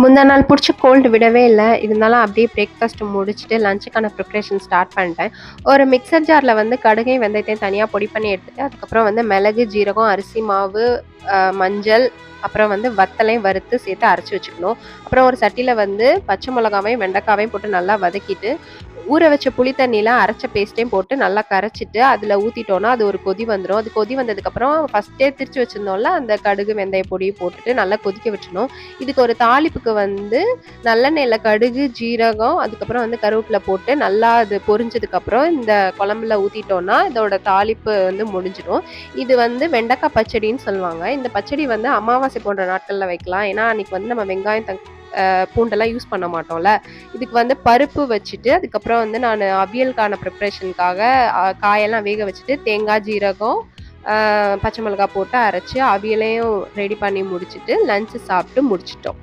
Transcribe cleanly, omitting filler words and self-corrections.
முந்தா நாள் புடிச்ச கோல்டு விடவே இல்ல. இருந்தாலும் அப்படியே பிரேக்ஃபாஸ்ட் முடிச்சுட்டு லஞ்சுக்கான ப்ரிப்பரேஷன் ஸ்டார்ட் பண்ணிட்டேன். ஒரு மிக்ஸர் ஜார்ல வந்து கடுகையும், வெந்தயத்தையும் தனியா பொடி பண்ணி எடுத்துட்டு, அதுக்கப்புறம் வந்து மிளகு, ஜீரகம், அரிசி மாவு, மஞ்சள், அப்புறம் வந்து வத்தலையும் வறுத்து சேர்த்து அரைச்சு வச்சுக்கணும். அப்புறம் ஒரு சட்டியில வந்து பச்சை மிளகாவையும், வெண்டைக்காவையும் போட்டு நல்லா வதக்கிட்டு, ஊற வச்ச புளி தண்ணியில அரைச்ச பேஸ்ட்டையும் போட்டு நல்லா கரைச்சிட்டு, அதில ஊத்திட்டோம்னா, அது ஒரு கொதி வந்துரும். அது கொதி வந்ததுக்கப்புறம் ஃபர்ஸ்ட்டே திரிச்சு வச்சிருந்தோம்ல, அந்த கடுகு, வெந்தய பொடியும் போட்டுட்டு நல்லா கொதிக்க விட்டுறணும். இதுக்கு ஒரு தாளிப்புக்கு வந்து நல்லெண்ணெயில கடுகு, ஜீரகம், அதுக்கப்புறம் வந்து கருவேப்பில போட்டு நல்லா அது பொரிஞ்சதுக்கப்புறம் இந்த குழம்புல ஊத்திட்டோம்னா, இதோட தாளிப்பு வந்து முடிஞ்சிரும். இது வந்து வெண்டைக்காய் பச்சடின்னு சொல்லுவாங்க. இந்த பச்சடி வந்து அமாவாசை போன்ற நாட்கள்ல வைக்கலாம். ஏன்னா, அன்னைக்கு வந்து நம்ம வெங்காயம், பூண்டெல்லாம் யூஸ் பண்ண மாட்டோம்ல. இதுக்கு வந்து பருப்பு வச்சுட்டு, அதுக்கப்புறம் வந்து நானு அவியலுக்கான ப்ரிப்பரேஷனுக்காக காயெல்லாம் வேக வச்சுட்டு, தேங்காய், ஜீரகம், பச்சை மிளகாய் போட்டு அரைச்சு அவியலையும் ரெடி பண்ணி முடிச்சுட்டு, லஞ்ச் சாப்பிட்டு முடிச்சுட்டோம்.